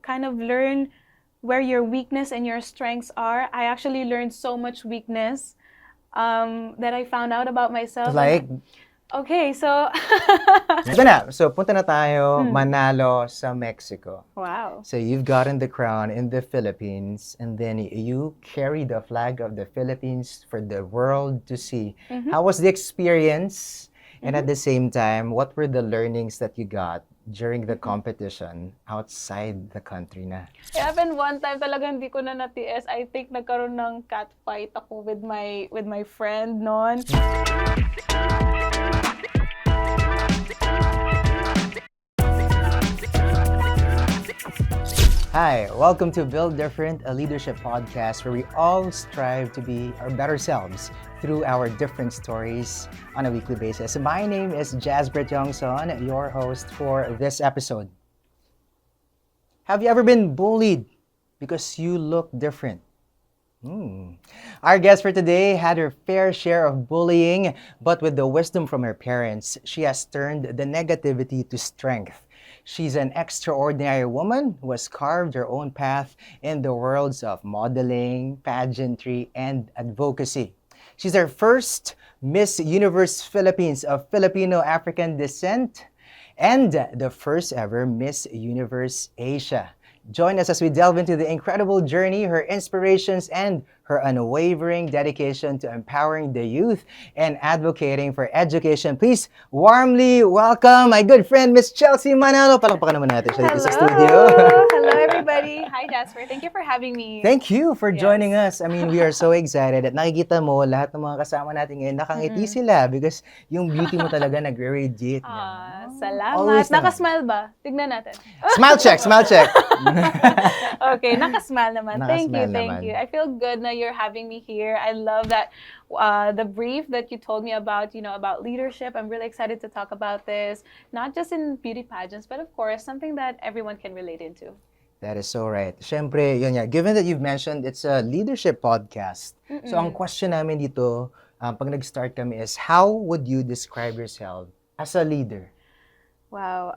kind of learn where your weakness and your strengths are. I actually learned so much weakness that I found out about myself. Like, okay, so ito na. So, punta na tayo, Manalo sa Mexico. wow. So, you've gotten the crown in the Philippines, and then you carry the flag of the Philippines for the world to see. How was the experience? And at the same time, what were the learnings that you got during the competition outside the country na? It happened one time talaga hindi ko na natiis. I think nagkaroon ng cat fight ako with my friend noon. Hi, welcome to Build Different, a leadership podcast where we all strive to be our better selves through our different stories on a weekly basis. My name is Jasbert Yongson, your host for this episode. Have you ever been bullied because you look different? Our guest for today had her fair share of bullying, but with the wisdom from her parents, she has turned the negativity to strength. She's an extraordinary woman who has carved her own path in the worlds of modeling, pageantry, and advocacy. She's our first Miss Universe Philippines of Filipino-African descent and the first ever Miss Universe Asia. Join us as we delve into the incredible journey, her inspirations, and her unwavering dedication to empowering the youth and advocating for education. Please warmly welcome my good friend, Miss Chelsea Manalo. Palakpakan naman natin siya dito sa studio. Hello, everybody. Hi, Jasper. Thank you for having me. Thank you for joining us. I mean, we are so excited at nakikita mo lahat ng mga kasama natin ngayon, nakangiti sila because yung beauty mo talaga nagre-radiate. Salamat. Always naman. Nakasmile ba? Tignan natin. Smile check, smile check. Okay, nakasmile naman. Thank Nakasmile you. naman. I feel good na you're having me here. I love that the brief that you told me about, about leadership. I'm really excited to talk about this, not just in beauty pageants, but of course, something that everyone can relate into. That is so right. Siyempre, yun nga, given that you've mentioned it's a leadership podcast, so ang question namin dito, pag nag-start kami is, how would you describe yourself as a leader? Wow.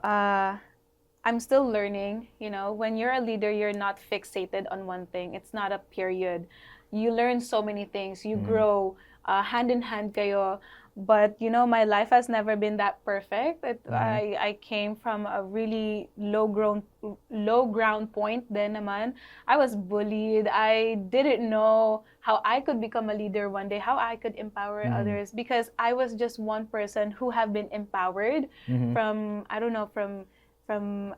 I'm still learning. When you're a leader, you're not fixated on one thing. It's not a period. You learn so many things. You grow hand in hand kayo. But, my life has never been that perfect. I came from a really low ground point then naman. I was bullied. I didn't know how I could become a leader one day, how I could empower others, because I was just one person who have been empowered from, I don't know, from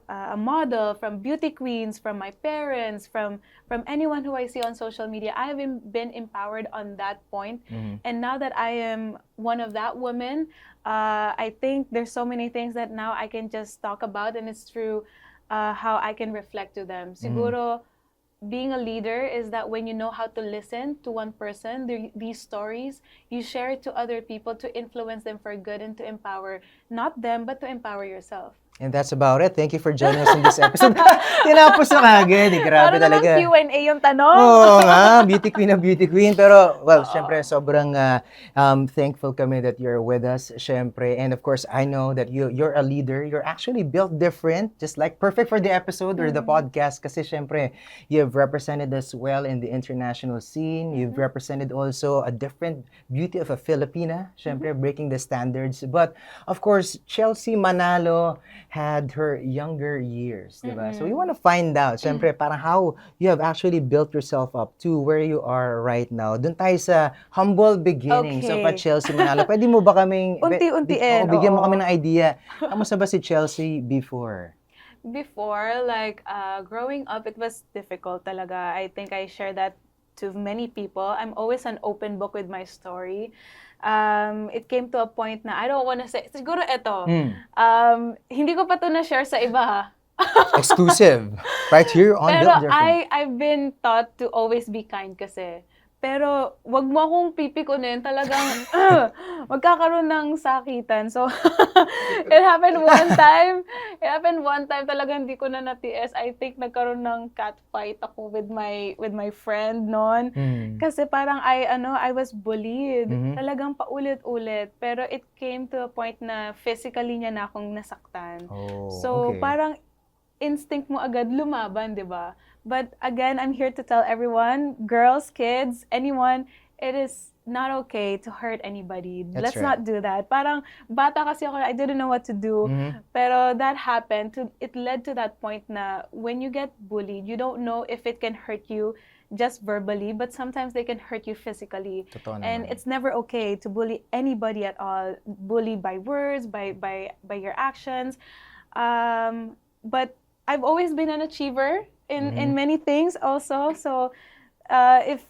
a model, from beauty queens, from my parents, from anyone who I see on social media. I have been empowered on that point. And now that I am one of that woman, I think there's so many things that now I can just talk about, and it's through how I can reflect to them. Siguro, being a leader is that when you know how to listen to one person, these stories, you share it to other people to influence them for good and to empower, not them, but to empower yourself. And that's about it. Thank you for joining us in this episode. Tinapos na kagad. Grabe Para talaga. naman Q&A yung tanong. Oo nga, beauty queen na beauty queen. Pero, well, syempre, sobrang thankful kami that you're with us, syempre. And of course, I know that you're a leader. You're actually built different, just like perfect for the episode or the podcast. Kasi syempre, you've represented us well in the international scene. You've represented also a different beauty of a Filipina, syempre, breaking the standards. But, of course, Chelsea Manalo had her younger years, diba? So we want to find out, syempre, parang how you have actually built yourself up to where you are right now. Doon tayo sa humble beginnings of a Chelsea Manalo. Pwede mo ba kaming... Unti-untiin, bigyan mo oo. kami ng idea. Kamusta ba si Chelsea before? Before, growing up, it was difficult talaga. I think I share that to many people. I'm always an open book with my story. It came to a point na I don't want to say, siguro ito, hindi ko pa ito na-share sa iba ha. Exclusive. Right here on Pero Built Different. I've been taught to always be kind kasi. Pero wag mo akong pipikunin, talagang magkakaroon ng sakitan. So it happened one time. Talagang hindi ko na natiis. I think nagkaroon ng cat fight ako with my friend noon. Kasi parang I was bullied. Talagang paulit-ulit. Pero it came to a point na physically niya na akong nasaktan. Oh, So okay. parang instinct mo agad lumaban, di ba? But again, I'm here to tell everyone, girls, kids, anyone, it is not okay to hurt anybody. That's Let's right. not do that. Parang bata kasi ako, I didn't know what to do. Mhm. Pero that happened. It led to that point na when you get bullied, you don't know if it can hurt you just verbally, but sometimes they can hurt you physically. Totoo And naman. it's never okay to bully anybody at all. Bully by words, by your actions. But I've always been an achiever in many things also. So if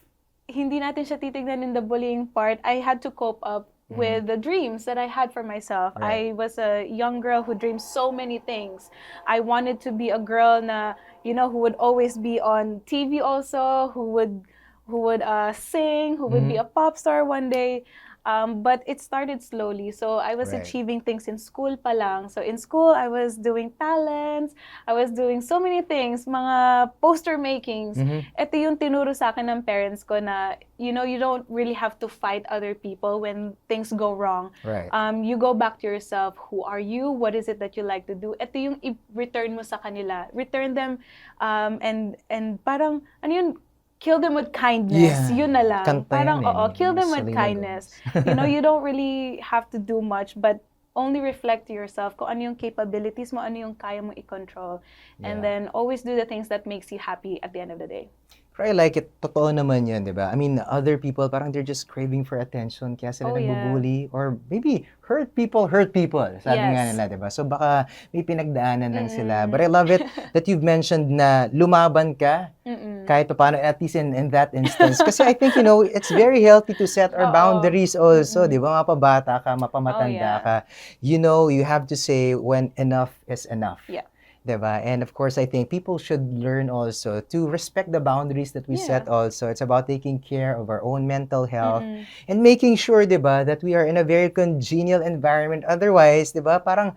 hindi natin siya titignan in the bullying part, I had to cope up with the dreams that I had for myself. Right. I was a young girl who dreamed so many things. I wanted to be a girl na, who would always be on TV also, who would sing, who would be a pop star one day. But it started slowly. So I was Right. achieving things in school pa lang. So in school, I was doing talents. I was doing so many things, mga poster makings. Ito yung tinuro sa akin ng parents ko na, you don't really have to fight other people when things go wrong. Right. You go back to yourself. Who are you? What is it that you like to do? Ito yung i-return mo sa kanila. Return them and parang, ano yun, kill them with kindness. Yeah. Yun na lang. Kanta Parang, yan eh, kill them with Selena kindness. Gomez. You don't really have to do much, but only reflect to yourself kung ano yung capabilities mo, ano yung kaya mo i-control. And Yeah. then always do the things that makes you happy at the end of the day. Pero I like it. Totoo naman yun, di ba? I mean, other people, parang they're just craving for attention, kaya sila Oh, yeah. nagbubully. Or maybe, hurt people. Sabi nga Yes. nila, di ba? So baka may pinagdaanan lang sila. But I love it that you've mentioned na lumaban ka, kahit pa paano, at least in that instance. Kasi I think, it's very healthy to set our Oo. boundaries also, di ba? Mapabata ka, mapamatanda Oh, yeah. ka. You have to say when enough is enough. Yeah. Diba? And of course, I think people should learn also to respect the boundaries that we set also. It's about taking care of our own mental health and making sure, diba, that we are in a very congenial environment. Otherwise, diba, parang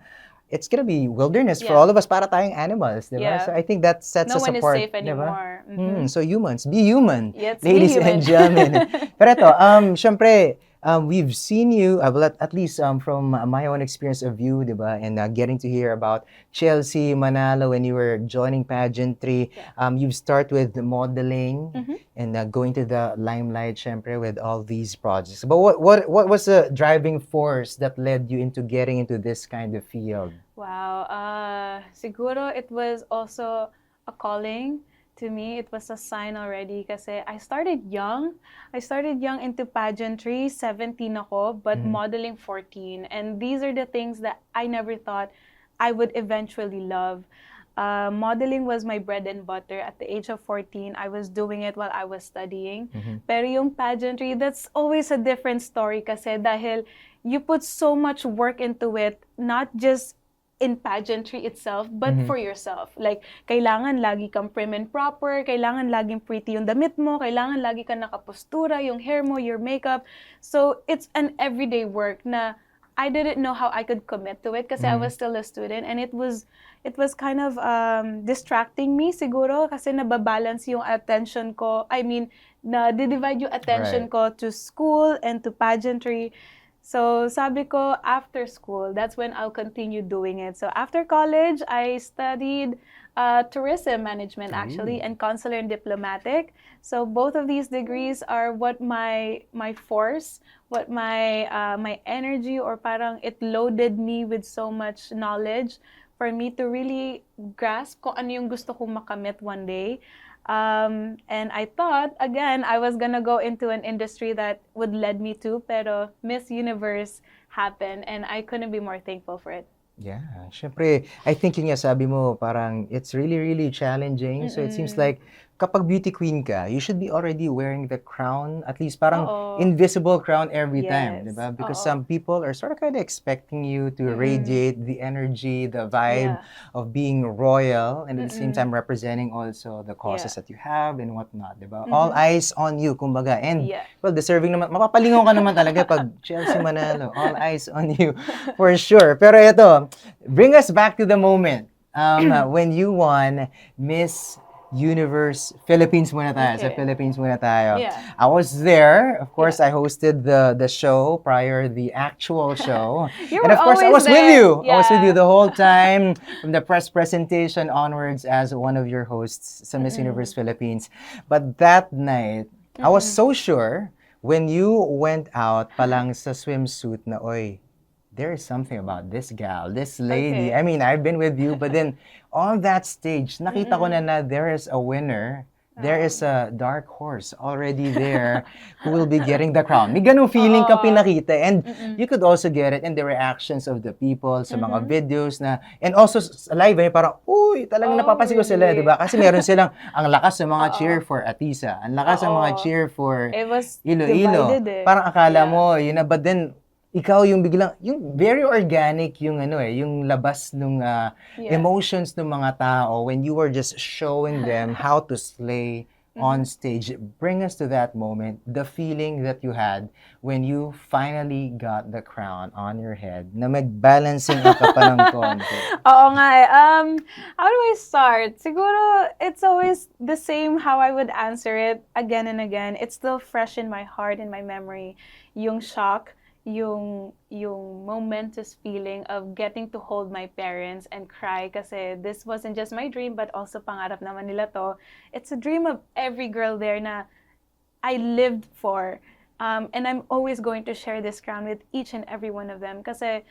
it's gonna be wilderness for Yeah. all of us, para tayong animals, diba? Yeah. So I think that sets No us one is apart, safe anymore. diba? So humans, be human, Yes, ladies be and human. gentlemen. Pero ito, syempre, we've seen you, well, at least from my own experience of you, diba? And getting to hear about Chelsea, Manalo, when you were joining pageantry. You've started with modeling and going to the limelight, syempre, with all these projects. But what was the driving force that led you into getting into this kind of field? Wow. Siguro it was also a calling to me. It was a sign already kasi I started young. I started young into pageantry, 17 ako, but modeling 14. And these are the things that I never thought I would eventually love. Modeling was my bread and butter. At the age of 14, I was doing it while I was studying. Pero yung pageantry, that's always a different story kasi dahil you put so much work into it, not just in pageantry itself, but for yourself. Like, kailangan lagi kang prim and proper, kailangan laging pretty yung damit mo, kailangan lagi kang nakapostura, yung hair mo, your makeup. So, it's an everyday work na I didn't know how I could commit to it kasi I was still a student, and it was kind of distracting me siguro kasi nababalance yung attention ko. I mean, na-divide yung attention ko to school and to pageantry. So sabi ko, after school, that's when I'll continue doing it. So after college, I studied tourism management actually and consular and diplomatic. So both of these degrees are what my force, what my energy, or parang it loaded me with so much knowledge for me to really grasp kung ano yung gusto kong makamit one day. And I thought, again, I was gonna go into an industry that would lead me to, pero Miss Universe happened, and I couldn't be more thankful for it. Yeah, syempre, I think yun nga sabi mo, parang it's really, really challenging. So it seems like kapag beauty queen ka, you should be already wearing the crown, at least parang invisible crown every time, Yes. diba? Because some people are sort of kind of expecting you to radiate the energy, the vibe of being royal, and at the same time representing also the causes that you have and whatnot, diba? All eyes on you, kumbaga. And, well, deserving naman, mapapalingon ka naman talaga pag Chelsea Manalo, all eyes on you, for sure. Pero ito, bring us back to the moment when you won Miss Universe Philippines muna tayo. Sa Okay. Philippines muna tayo. Yeah. I was there. Of course, Yeah. I hosted the show prior the actual show. You And were of course, I always was with there. you. I was with you Yeah. the whole time from the press presentation onwards as one of your hosts sa Miss Universe Philippines. But that night, I was so sure when you went out palang sa swimsuit na, oy, there is something about this gal, this lady. Okay. I mean, I've been with you, but then on that stage, nakita ko na there is a winner. There is a dark horse already there who will be getting the crown. May ganung feeling ka Oo. pinakita. And you could also get it in the reactions of the people sa mga videos na, and also sa live, parang, uy, talagang Oh, napapansin ko sila, di really? ba? Kasi meron silang, ang lakas ng mga Oo. cheer for Atisa, ang lakas ng mga Oo. cheer for It was Iloilo. divided eh. Parang akala Yeah. mo, yun na, but then, ikaw yung biglang, yung very organic yung yung labas ng Yeah. emotions ng mga tao when you were just showing them how to slay on stage. Bring us to that moment, the feeling that you had when you finally got the crown on your head, na mag-balancing ka pa ng konti. Oo nga eh. How do I start? Siguro, it's always the same how I would answer it again and again. It's still fresh in my heart, in my memory. Yung shock, yung momentous feeling of getting to hold my parents and cry kasi this wasn't just my dream but also pangarap naman nila to. It's a dream of every girl there na I lived for. And I'm always going to share this crown with each and every one of them kasi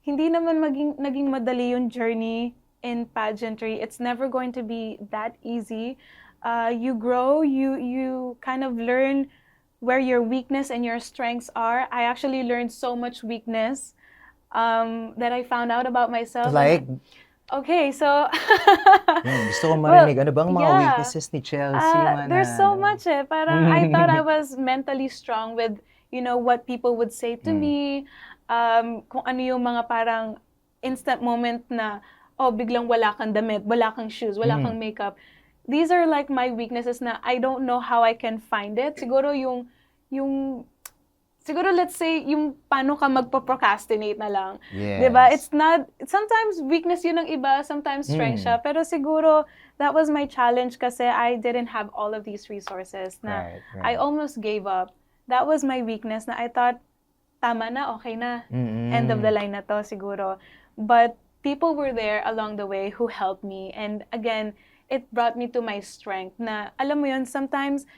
hindi naman naging madali yung journey in pageantry. It's never going to be that easy. You grow, you kind of learn where your weakness and your strengths are. I actually learned so much weakness that I found out about myself. Like, okay, so gusto ko marinig, ano bang mga yeah. weaknesses ni Chelsea? There's so much eh. Parang I thought I was mentally strong with, what people would say to me. Kung ano yung mga parang instant moment na, oh, biglang wala kang damit, wala kang shoes, wala kang makeup. These are like my weaknesses na I don't know how I can find it. Siguro siguro let's say yung paano ka magpo-procrastinate na lang. Yes. Diba? It's not, sometimes weakness yun ng iba, sometimes strength siya. Pero siguro that was my challenge kasi I didn't have all of these resources na Right. I almost gave up. That was my weakness na I thought, tama na, okay na. End of the line na to siguro. But people were there along the way who helped me. And again, it brought me to my strength na, alam mo yun, sometimes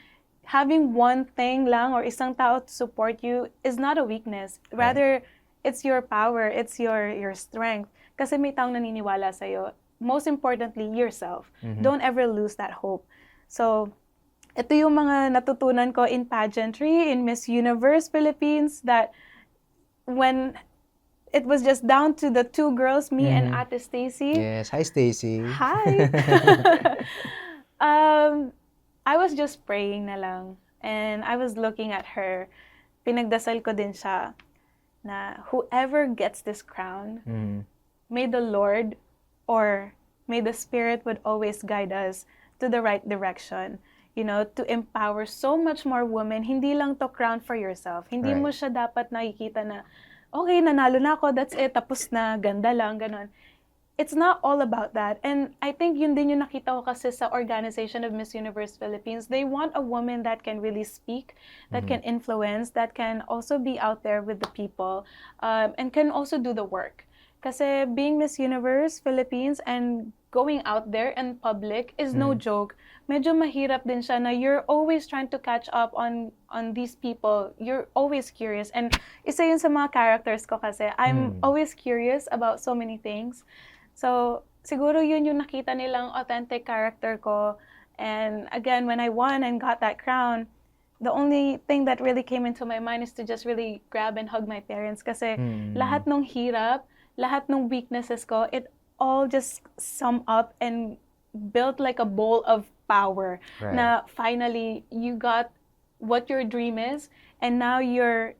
having one thing lang or isang tao to support you is not a weakness. Rather, it's your power, it's your strength. Kasi may taong naniniwala sa'yo. Most importantly, yourself. Don't ever lose that hope. So, ito yung mga natutunan ko in pageantry, in Miss Universe Philippines, that when it was just down to the two girls, me and Ate Stacy. Yes. Hi, Stacy. Hi! I was just praying na lang. And I was looking at her. Pinagdasal ko din siya na whoever gets this crown, may the Lord or may the Spirit would always guide us to the right direction. To empower so much more women. Hindi lang to crown for yourself. Hindi mo siya dapat nakikita na, okay, nanalo na ako, that's it, tapos na, ganda lang, ganon. It's not all about that. And I think yun din yung nakita ko kasi sa organization of Miss Universe Philippines. They want a woman that can really speak, that can influence, that can also be out there with the people, and can also do the work. Kasi being Miss Universe Philippines and going out there in public is no joke. Medyo mahirap din siya na you're always trying to catch up on these people. You're always curious. And isa yun sa mga characters ko kasi I'm always curious about so many things. So, siguro yun yung nakita nilang authentic character ko. And again, when I won and got that crown, the only thing that really came into my mind is to just really grab and hug my parents. Kasi lahat nung hirap, lahat nung weaknesses ko, it all just sum up and built like a bowl of power. Na finally, you got what your dream is, and now you're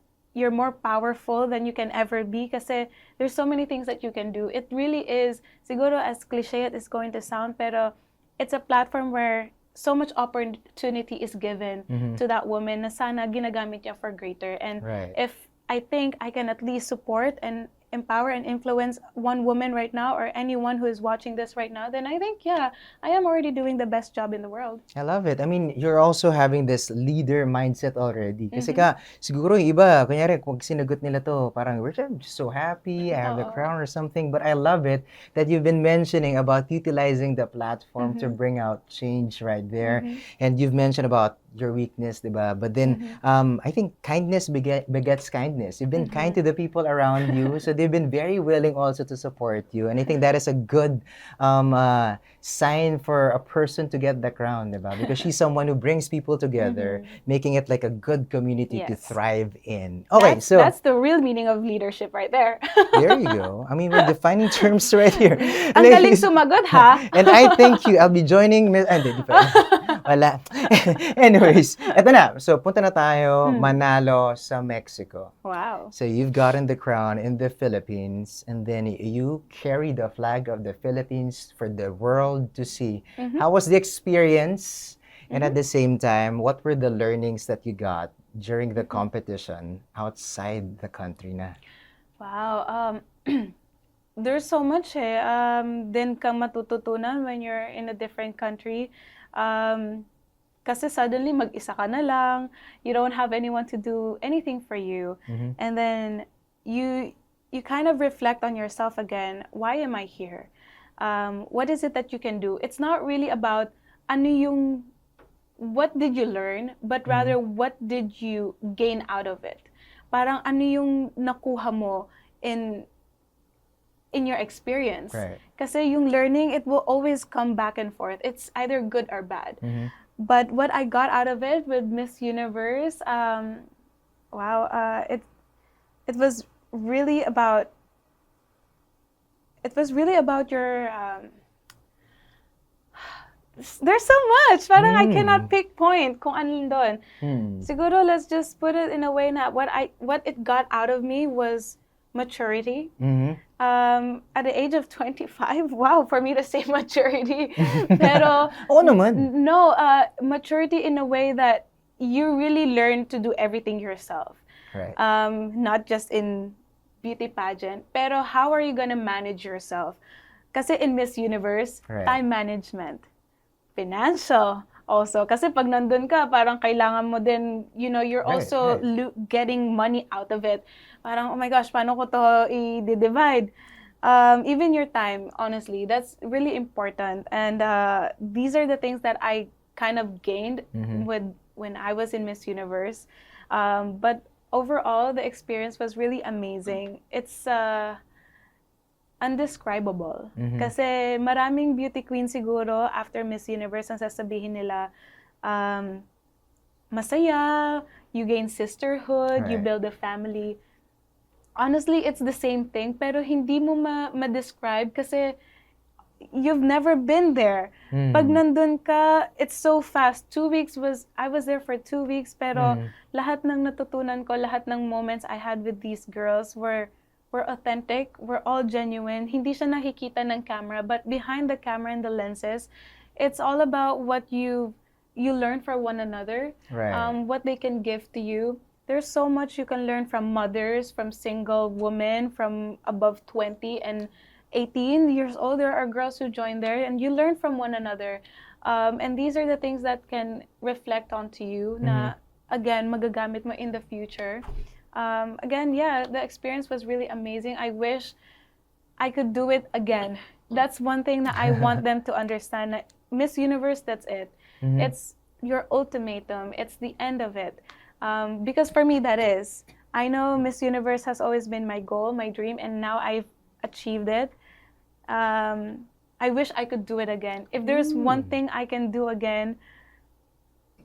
more powerful than you can ever be kasi there's so many things that you can do. It really is, siguro as cliche it is going to sound, pero it's a platform where so much opportunity is given to that woman na sana ginagamit niya for greater. And if I think I can at least support and empower and influence one woman right now or anyone who is watching this right now, then I think, yeah, I am already doing the best job in the world. I love it. I mean, you're also having this leader mindset already. Kasi siguro yung iba, kunyari, kung sinagot nila to, parang, we're just so happy, I have the crown or something. But I love it that you've been mentioning about utilizing the platform to bring out change right there. And you've mentioned about your weakness, diba? But then, I think kindness begets kindness. You've been kind to the people around you, so they've been very willing also to support you. And I think that is a good sign for a person to get the crown, diba? Because she's someone who brings people together, making it like a good community to thrive in. Okay, that's the real meaning of leadership right there. There you go. I mean, we're defining terms right here. Ang galing sumagot, ha? And I thank you. I'll be joining... Hindi pa. Wala. Anyways, eto na. So, punta na tayo, Manalo sa Mexico. Wow. So, you've gotten the crown in the Philippines, and then you carry the flag of the Philippines for the world to see. How was the experience? And at the same time, what were the learnings that you got during the competition outside the country na? Wow. There's so much din kang matututunan when you're in a different country. Kasi suddenly mag-isa ka na lang, you don't have anyone to do anything for you. And then you kind of reflect on yourself again. Why am I here? What is it that you can do? It's not really about what did you learn, but rather what did you gain out of it? Parang ano yung nakuha mo in your experience. Right. Kasi yung learning, it will always come back and forth. It's either good or bad. But what I got out of it with Miss Universe, it was really about your there's so much. Parang I cannot pick point kung ano doon. Siguro let's just put it in a way na what it got out of me was maturity. At the age of 25, wow, for me to say maturity. Pero Oo naman. no, maturity in a way that you really learn to do everything yourself. Right. Not just in beauty pageant, pero how are you gonna manage yourself? Kasi in Miss Universe, time management, financial also. Kasi pag nandun ka, parang kailangan mo din, you're also getting money out of it. Parang, oh my gosh, paano ko to i-divide? Even your time, honestly, that's really important. And these are the things that I kind of gained when I was in Miss Universe. But overall, the experience was really amazing. It's undescribable. Kasi maraming beauty queen siguro after Miss Universe ang sasabihin nila, masaya, you gain sisterhood, you build a family. Honestly, it's the same thing, pero hindi mo ma-describe kasi you've never been there. Pag nandun ka, it's so fast. I was there for 2 weeks, pero lahat ng natutunan ko, lahat ng moments I had with these girls were authentic, were all genuine. Hindi siya nakikita ng camera, but behind the camera and the lenses, it's all about what you learn from one another, what they can give to you. There's so much you can learn from mothers, from single women, from above 20 and 18 years old. There are girls who join there, and you learn from one another. And these are the things that can reflect onto you na, again, magagamit mo in the future. Again, the experience was really amazing. I wish I could do it again. That's one thing that I want them to understand. That Miss Universe, that's it. It's your ultimatum. It's the end of it. Because for me, that is. I know Miss Universe has always been my goal, my dream, and now I've achieved it. I wish I could do it again. If there's one thing I can do again,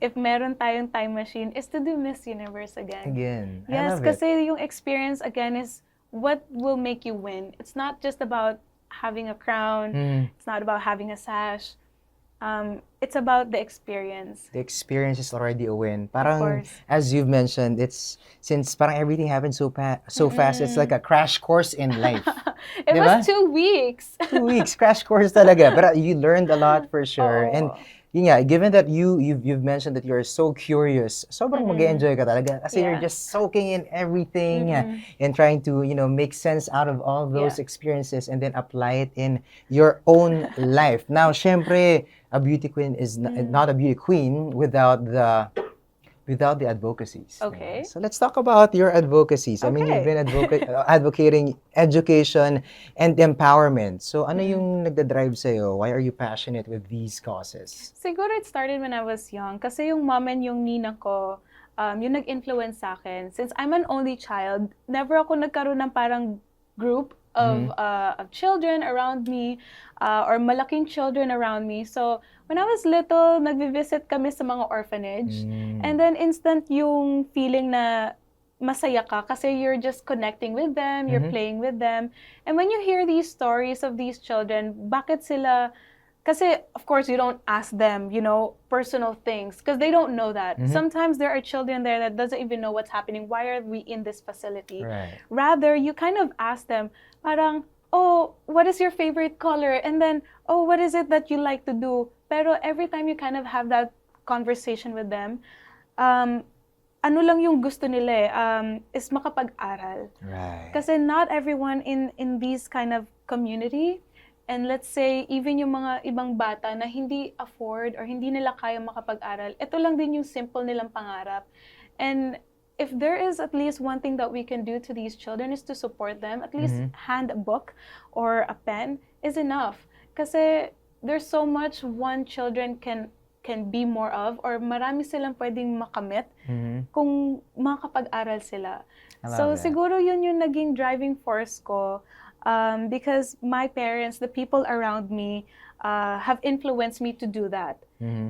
if meron tayong time machine, is to do Miss Universe again. Yes, kasi yung experience again is what will make you win. It's not just about having a crown. It's not about having a sash. It's about the experience. The experience is already a win. Parang, as you've mentioned, since parang everything happened so fast, it's like a crash course in life. It was 2 weeks. 2 weeks, crash course talaga. But you learned a lot for sure. And yun nga, given that you've mentioned that you're so curious, sobrang mag-enjoy ka talaga kasi you're Yeah. just soaking in everything Mm-mm. and trying to, make sense out of all those Yeah. experiences and then apply it in your own life. Now, syempre, a beauty queen is not a beauty queen without the advocacies. Diba? Okay. So let's talk about your advocacies. I mean, you've Okay. been advocating education and empowerment. So ano yung nagda-drive sa'yo? Why are you passionate with these causes? Siguro it started when I was young. Kasi yung mom and yung nina ko, yung nag-influence sa akin. Since I'm an only child, never ako nagkaroon ng parang group of children around me or malaking children around me. So, when I was little, nagvi-visit kami sa mga orphanage. And then instant yung feeling na masaya ka kasi you're just connecting with them, you're playing with them. And when you hear these stories of these children, bakit sila kasi, of course, you don't ask them, personal things because they don't know that. Sometimes there are children there that doesn't even know what's happening. Why are we in this facility? Right. Rather, you kind of ask them, parang, oh, what is your favorite color? And then, oh, what is it that you like to do? Pero every time you kind of have that conversation with them, ano lang yung gusto nila is makapag-aral. Right. Kasi not everyone in these kind of community, and let's say, even yung mga ibang bata na hindi afford or hindi nila kaya makapag-aral, ito lang din yung simple nilang pangarap. And if there is at least one thing that we can do to these children is to support them, at least hand a book or a pen is enough. Kasi there's so much one children can be more of or marami silang pwedeng makamit kung makapag-aral sila. So siguro yun yung naging driving force ko. Because my parents, the people around me, have influenced me to do that.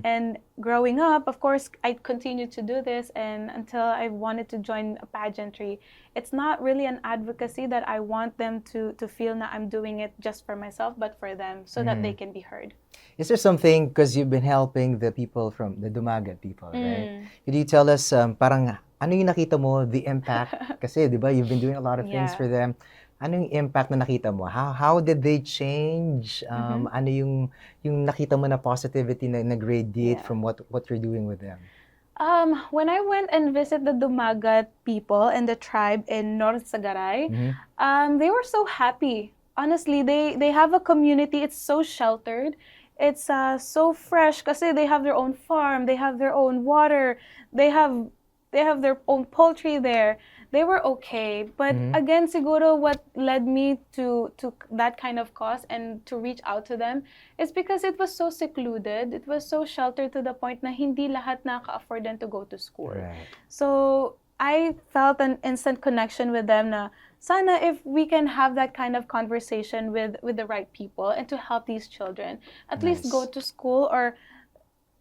And growing up, of course, I continued to do this, and until I wanted to join a pageantry, it's not really an advocacy that I want them to feel that I'm doing it just for myself, but for them, so that they can be heard. Is there something, because you've been helping the people from the Dumagat people, right? Could you tell us, parang, ano yung nakita mo, the impact? Kasi, di ba, you've been doing a lot of things for them. Ano yung impact na nakita mo? How did they change? Ano yung nakita mo na positivity na nag-radiate from what you're doing with them? When I went and visited the Dumagat people and the tribe in North Sagaray, they were so happy. Honestly, they have a community. It's so sheltered. It's so fresh kasi they have their own farm. They have their own water. They have their own poultry there. They were okay, but again, siguro what led me to that kind of cause and to reach out to them is because it was so secluded. It was so sheltered to the point na hindi lahat nakaka-afford them to go to school. Right. So I felt an instant connection with them na sana if we can have that kind of conversation with the right people and to help these children at least go to school, or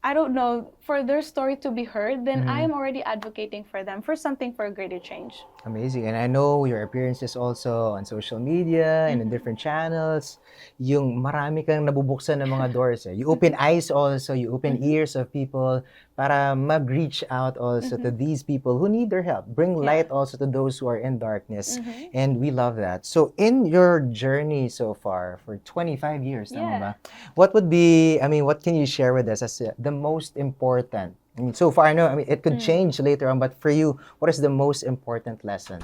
I don't know, for their story to be heard, then I am already advocating for them for something for a greater change. Amazing. And I know your appearances also on social media and in different channels. Yung marami kang nabubuksan ng mga doors. You open eyes also, you open ears of people para mag-reach out also to these people who need their help. Bring light also to those who are in darkness. And we love that. So in your journey so far, for 25 years, tama ba? What would be, what can you share with us as the most important? So far, I know, it could change later on, but for you, what is the most important lesson?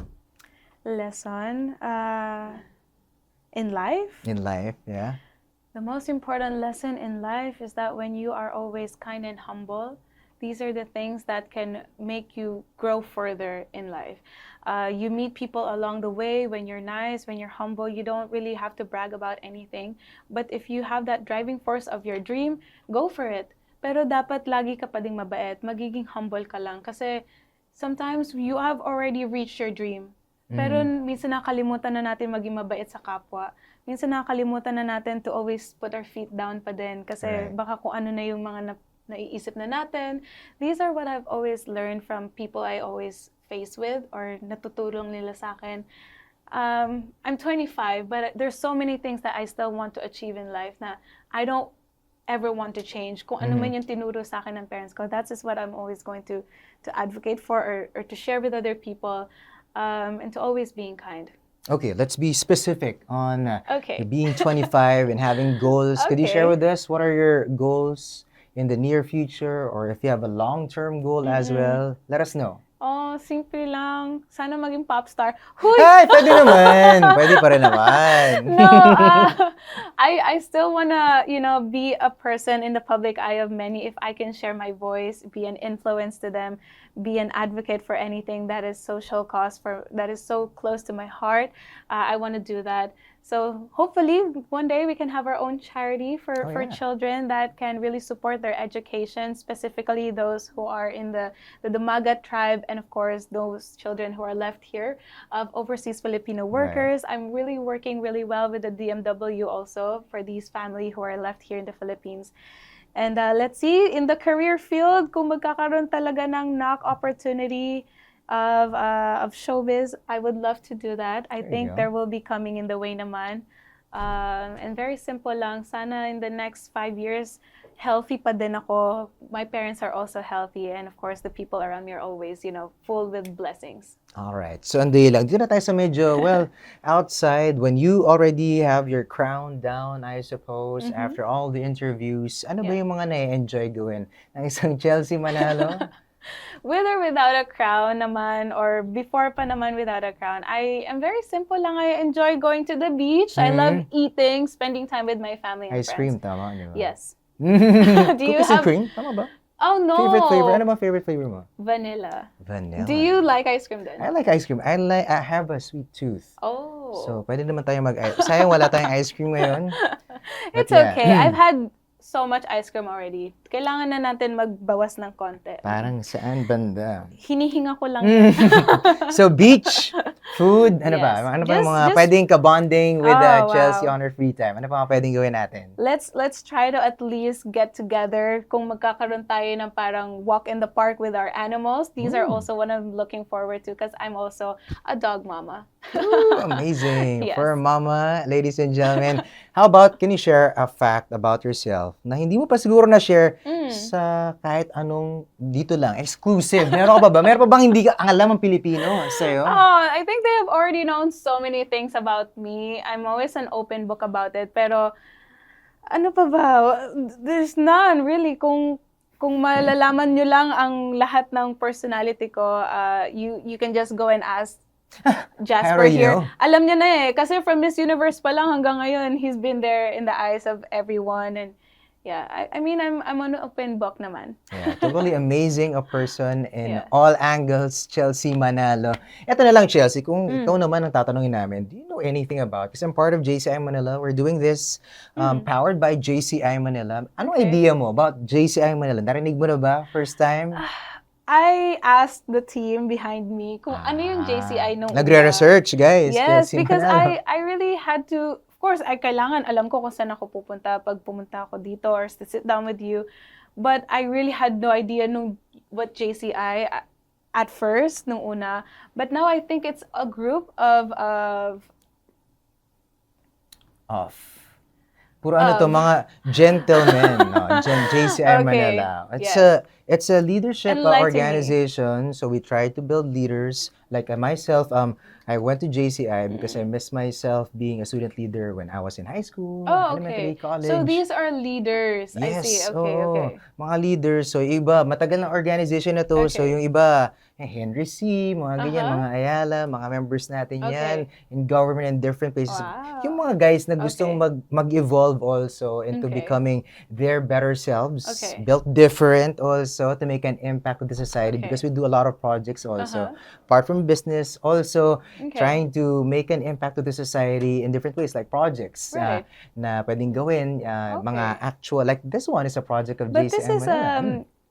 Lesson? In life? In life, yeah. The most important lesson in life is that when you are always kind and humble, these are the things that can make you grow further in life. You meet people along the way. When you're nice, when you're humble, you don't really have to brag about anything. But if you have that driving force of your dream, go for it. Pero dapat lagi ka pa ding mabait, magiging humble ka lang. Kasi sometimes you have already reached your dream. Pero minsan nakalimutan na natin maging mabait sa kapwa. Minsan nakalimutan na natin to always put our feet down pa din. Kasi baka kung ano na yung mga naiisip na natin. These are what I've always learned from people I always face with or natutulong nila sa akin. I'm 25, but there's so many things that I still want to achieve in life na I don't ever want to change. Kung ano man yung tinuro sa akin ng parents ko, that's just what I'm always going to advocate for or to share with other people, and to always being kind. Okay, let's be specific on being 25 and having goals. Could you share with us what are your goals in the near future, or if you have a long-term goal as well, let us know. Oh, simple lang. Sana maging pop star. Huy! Ay, pwede naman. Pwede pa rin naman. No, I still wanna, be a person in the public eye of many if I can share my voice, be an influence to them, be an advocate for anything that is social cause that is so close to my heart. I want to do that. So hopefully one day we can have our own charity for children that can really support their education, specifically those who are in the Dumagat tribe, and of course those children who are left here of overseas Filipino workers. Right. I'm really working really well with the DMW also for these family who are left here in the Philippines. And let's see, in the career field, kung magkakaroon talaga ng knock opportunity of showbiz, I would love to do that. I think there will be coming in the way naman. And very simple lang, sana in the next 5 years, healthy pa din ako. My parents are also healthy, and of course, the people around me are always, full with blessings. All right. So, andi lang. Dito na tayo sa medyo, outside, when you already have your crown down, I suppose, after all the interviews, ano ba yung mga na-enjoy gawin ng isang Chelsea Manalo? With or without a crown naman, or before pa naman without a crown, I am very simple lang. I enjoy going to the beach. I love eating, spending time with my family and Ice friends. cream, tama, di ba? Yes. Do you have... cream? Tama ba? Oh, no. Favorite flavor? Ano ba favorite flavor mo? Vanilla. Vanilla. Do you like ice cream then? I like ice cream. I have a sweet tooth. Oh. So, pwede naman tayo sayang wala tayong ice cream ngayon. It's okay. I've had so much ice cream already. Kailangan na natin magbawas ng konti. Parang saan banda? Hinihinga ko lang. So, beach, food, ano ba? Ano ba yung mga pwedeng ka-bonding with Chelsea on her free time? Ano pa mga pwedeng gawin natin? Let's try to at least get together. Kung magkakaroon tayo ng parang walk in the park with our animals, these are also what I'm looking forward to because I'm also a dog mama. Ooh, amazing. Yes. For a mama, ladies and gentlemen. How about, can you share a fact about yourself na hindi mo pa siguro na-share sa kahit anong dito lang, exclusive? Meron ka ba? Meron pa bang hindi ka alam ang Pilipino sa'yo? Oh, I think they have already known so many things about me. I'm always an open book about it. Pero, ano pa ba? There's none, really. Kung malalaman nyo lang ang lahat ng personality ko, you can just go and ask Jasper here. Know. Alam niya na eh. Kasi from Miss Universe pa lang hanggang ngayon, he's been there in the eyes of everyone. And yeah, I mean, I'm an open book naman. Yeah, totally amazing a person in all angles, Chelsea Manalo. Ito na lang, Chelsea, kung ikaw naman ang tatanungin namin, do you know anything about? Because I'm part of JCI Manila. We're doing this powered by JCI Manila. Anong idea mo about JCI Manila? Narinig mo na ba? First time? I asked the team behind me kung ano yung JCI nung nagre-research, guys. Yes, because I really had to, of course, kailangan alam ko kung saan ako pupunta pag pumunta ako dito or to sit down with you. But I really had no idea what JCI at first, nung una. But now I think it's a group of puro ano to, mga gentlemen, no? JCI Manila. It's a leadership organization, so we try to build leaders. Like myself, I went to JCI because I missed myself being a student leader when I was in high school, elementary, college. So these are leaders. Yes. I see. Okay. Mga leaders. So iba, matagal ng organization na to. So yung iba, Henry C., mga ganyan, mga Ayala, mga members natin yan, in government and different places. Wow. Yung mga guys na gustong mag-evolve also into becoming their better selves, built different also to make an impact with the society because we do a lot of projects also. Apart from business, also trying to make an impact to the society in different ways, like projects na pwedeng gawin, mga actual, like this one is a project of JCI Manila. But this is,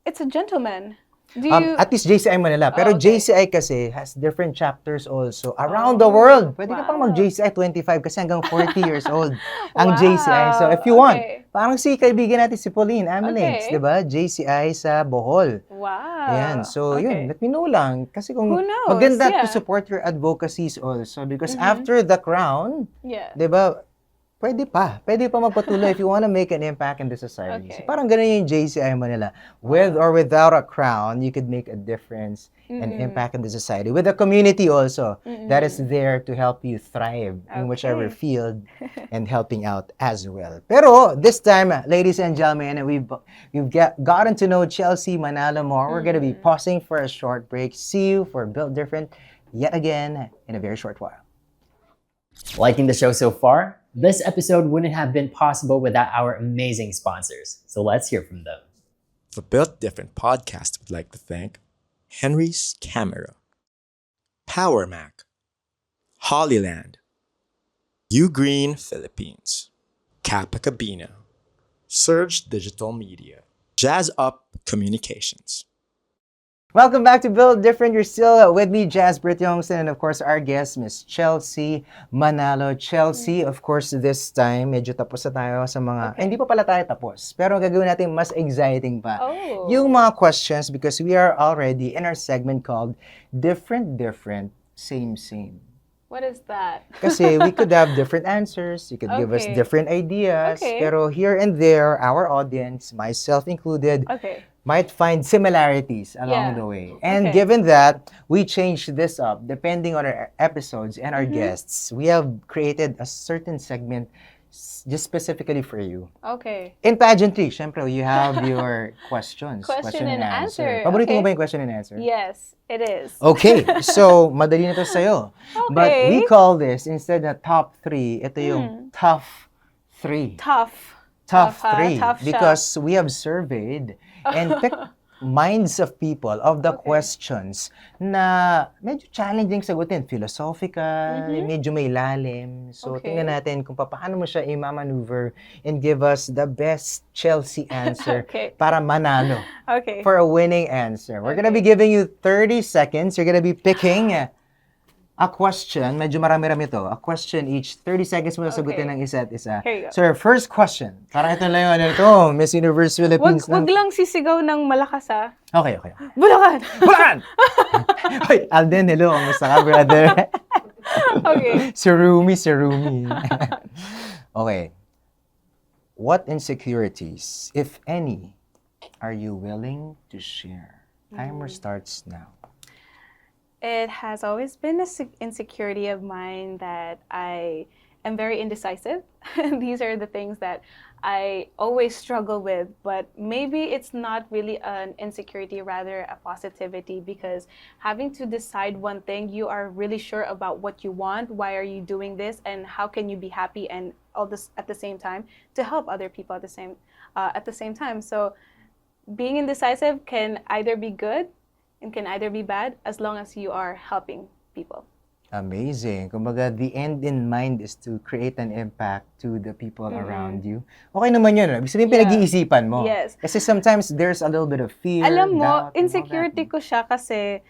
it's a gentleman. At least JCI Manila. Pero JCI kasi has different chapters also around the world. Pwede ka pang mag-JCI 25 kasi hanggang 40 years old ang JCI. So if you want, parang si kaibigan natin si Pauline Amelix, di ba? JCI sa Bohol. Wow. Ayan. So yun, let me know lang. Kasi kung maganda to support your advocacies also because after the crown, di ba, Pwede pa magpatuloy if you want to make an impact in the society. So Okay. parang ganun yung JCI mo nila. With or without a crown, you could make a difference and impact in the society. With the community also, that is there to help you thrive in whichever Okay. field and helping out as well. Pero this time, ladies and gentlemen, gotten to know Chelsea Manalo more. We're gonna be pausing for a short break. See you for Built Different yet again in a very short while. Liking the show so far? This episode wouldn't have been possible without our amazing sponsors. So let's hear from them. The Built Different podcast would like to thank Henry's Camera, Power Mac, Hollyland, Ugreen Philippines, Kappa Cabina, Surge Digital Media, Jazz Up Communications. Welcome back to Build Different. You're still with me, Jazz Britt Youngson, and of course, our guest, Miss Chelsea Manalo. Chelsea, of course, this time, medyo tapos na tayo sa mga... Okay. Hindi pa pala tayo tapos, pero ang gagawin natin mas exciting pa. Oh. Yung mga questions, because we are already in our segment called Different, Same. What is that? Kasi we could have different answers, you could give us Okay. different ideas, Okay. pero here and there, our audience, myself included, Okay. might find similarities along Yeah. the way. And Okay. given that, we changed this up depending on our episodes and our guests. We have created a certain segment just specifically for you. Okay. In pageantry, syempre, you have your questions. Question and answer. Paborito mo Okay. ba yung question and answer? Yes, it is. Okay, so madali na to sa'yo. But Okay. we call this, instead of top 3, ito yung tough 3. Tough. Tough ha? 3 Tough siya. because we have surveyed and picked minds of people of the Okay. questions na medyo challenging sagutin, philosophical, medyo may lalim. So Okay. tingnan natin kung paano mo siya i-maneuver and give us the best Chelsea answer Okay. para manalo Okay. for a winning answer. We're gonna be Okay. giving you 30 seconds. You're gonna be picking a question, medyo marami-rami to. A question each. 30 seconds mo na sagutin ng Okay. isa't isa. Here you go. So, our first question. Parang ito lang yung ano to, Miss Universe Wag, Philippines. wag lang sisigaw ng malakas ah. Okay. Bulacan! Bulacan! Hoy, Alden, hello. Kamusta ka, brother? Okay. Sir Rumi. Okay. What insecurities, if any, are you willing to share? Timer starts now. It has always been an insecurity of mine that I am very indecisive. These are the things that I always struggle with, but maybe it's not really an insecurity, rather a positivity, because having to decide one thing, you are really sure about what you want, why are you doing this, and how can you be happy and all this at the same time to help other people at the same time. So being indecisive can either be good and can either be bad as long as you are helping people. Amazing. Kumbaga, the end in mind is to create an impact to the people around you. Okay naman yun. Ibig sabihin, Yeah. pinag-iisipan mo. Yes. Kasi sometimes there's a little bit of fear, Alam mo, doubt, and all insecurity that. ko siya kasi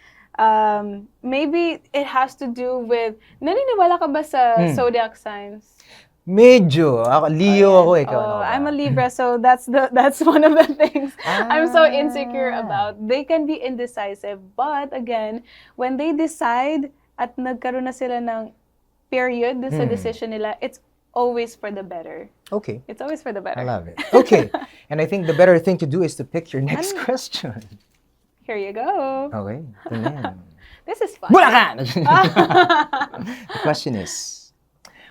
maybe it has to do with, naniniwala ka ba sa zodiac signs? Medyo. Ako, Leo ako, ikaw. ano Oh, ba? I'm a Libra, so that's one of the things I'm so insecure Ah. about. They can be indecisive, but again, when they decide at nagkaroon na sila ng period dun sa decision nila, it's always for the better. Okay. It's always for the better. I love it. Okay. And I think the better thing to do is to pick your next question. Here you go. Okay. Ito na yan. This is fun. Bulacan! The question is,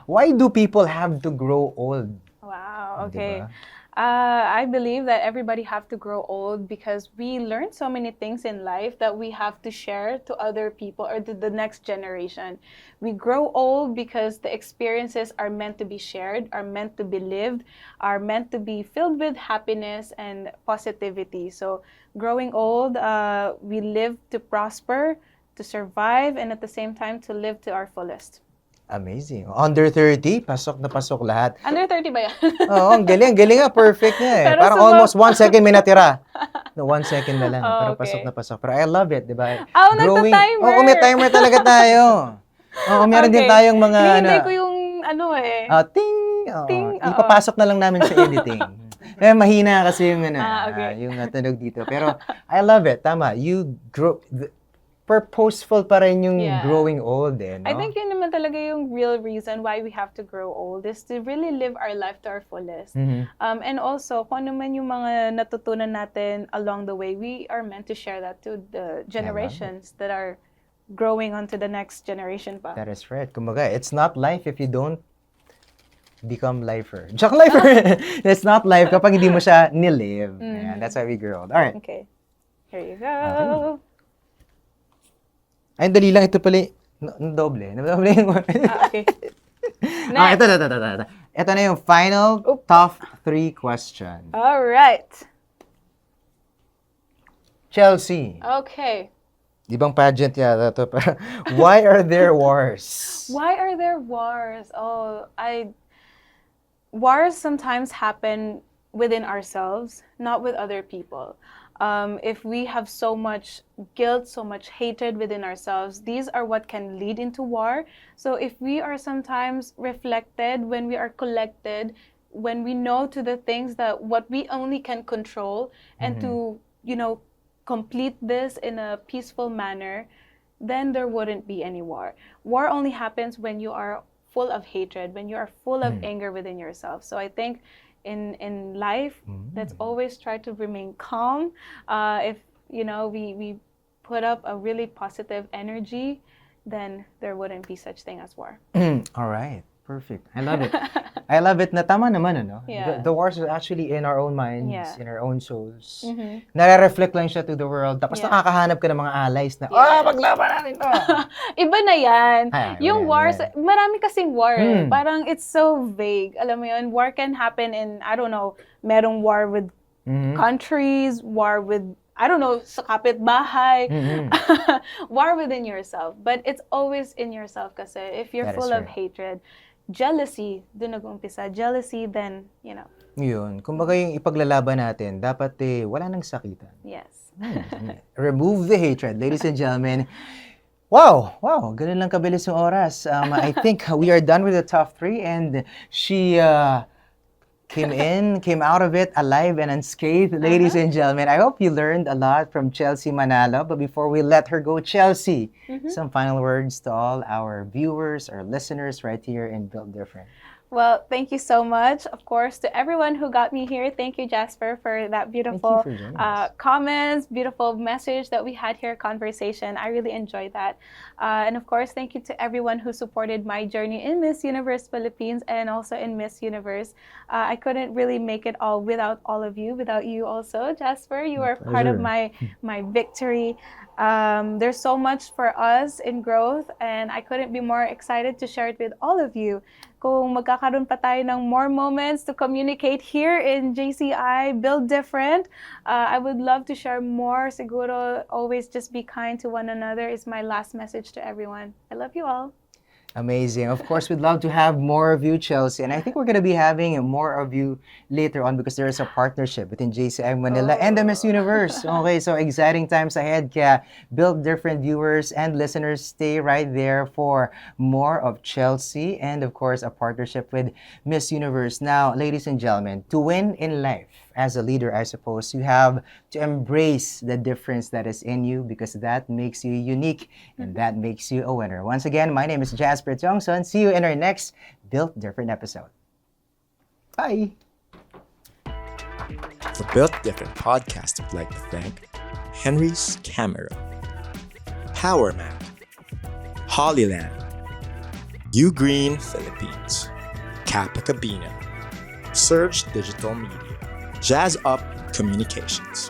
why do people have to grow old? Wow, okay. Diba? I believe that everybody have to grow old because we learn so many things in life that we have to share to other people or to the next generation. We grow old because the experiences are meant to be shared, are meant to be lived, are meant to be filled with happiness and positivity. So growing old, we live to prosper, to survive, and at the same time to live to our fullest. Amazing. Under 30, pasok na pasok lahat. Under 30 ba yan? Oo, ang galing nga. Perfect nga eh. Pero Parang almost 1 second may natira. No, 1 second na lang. Oh, Pero okay. pasok na pasok. Pero I love it, di ba? Oh, nagta-timer! Oo, may timer talaga tayo. Oo, meron din tayong mga... Hinihintay ko yung ano eh. Ting! Oo, Ting, oo. ipapasok na lang namin sa editing. Mahina kasi yung Okay. yung tunog dito. Pero I love it. Tama. You grow... Purposeful pa rin yung Yeah. growing old eh, no? I think yun naman naman talaga yung real reason why we have to grow old is to really live our life to our fullest. And also, kung ano man yung mga natutunan natin along the way, we are meant to share that to the generations that are growing onto the next generation pa. That is right. Kumbaga, it's not life if you don't become lifer. Joke lifer! It's not life kapag hindi mo siya nilive. Yeah, that's why we grow old. Alright. Okay. Here you go. Ay, dali lang. Ito pala doble. Doble yung Okay. Next. Ito. Ito na yung final top 3 question. All right. Chelsea. Okay. Di bang pageant yata to? Why are there wars? Why are there wars? Wars sometimes happen within ourselves, not with other people. If we have so much guilt, so much hatred within ourselves, these are what can lead into war. So if we are sometimes reflected, when we are collected, when we know to the things that what we only can control and to, complete this in a peaceful manner, then there wouldn't be any war. War only happens when you are full of hatred, when you are full of anger within yourself. So I think in life, let's always try to remain calm. If we put up a really positive energy, then there wouldn't be such thing as war. All right. Perfect. I love it. I love it na tama naman, ano? Yeah. The wars are actually in our own minds, Yeah. in our own souls. Nare-reflect lang siya to the world. Tapos nakakahanap ka ng mga allies na, maglaban natin to! Iba na yan. Yung wala, wars, wala. marami kasing war. Parang it's so vague. Alam mo yun, war can happen in, I don't know, merong war with countries, war with, I don't know, sa kapitbahay, war within yourself. But it's always in yourself kasi if you're That is full of right. hatred, jealousy, dun nag-umpisa. Jealousy, then, Yun. Kumbaga yung ipaglalaban natin, dapat wala nang sakitan. yes. Remove the hatred, ladies and gentlemen. Wow! Ganun lang kabilis yung oras. I think we are done with the top 3 and she came out of it alive and unscathed. Ladies and gentlemen, I hope you learned a lot from Chelsea Manalo. But before we let her go, Chelsea, some final words to all our viewers, our listeners right here in Built Different. Well, thank you so much, of course, to everyone who got me here. Thank you, Jasper, for that beautiful for joining us. comments, beautiful message that we had here, conversation. I really enjoyed that. And of course, thank you to everyone who supported my journey in Miss Universe Philippines and also in Miss Universe. I couldn't really make it all without all of you, without you also, Jasper. You are part of my victory. There's so much for us in growth, and I couldn't be more excited to share it with all of you. Kung magkakaroon pa tayo ng more moments to communicate here in JCI, Build Different, I would love to share more. Siguro, always just be kind to one another is my last message to everyone. I love you all. Amazing. Of course, we'd love to have more of you, Chelsea. And I think we're going to be having more of you later on because there is a partnership between JCI Manila and the Miss Universe. Okay, so exciting times ahead. Kaya Build Different viewers and listeners, stay right there for more of Chelsea and, of course, a partnership with Miss Universe. Now, ladies and gentlemen, to win in life, as a leader, I suppose, you have to embrace the difference that is in you because that makes you unique and that makes you a winner. Once again, my name is Jasper Johnson. See you in our next Built Different episode. Bye! For Built Different podcast, I'd like to thank Henry's Camera, Power Mac, Hollyland, U Green Philippines, Kappa Cabina, Surge Digital Media, Jazz Up Communications.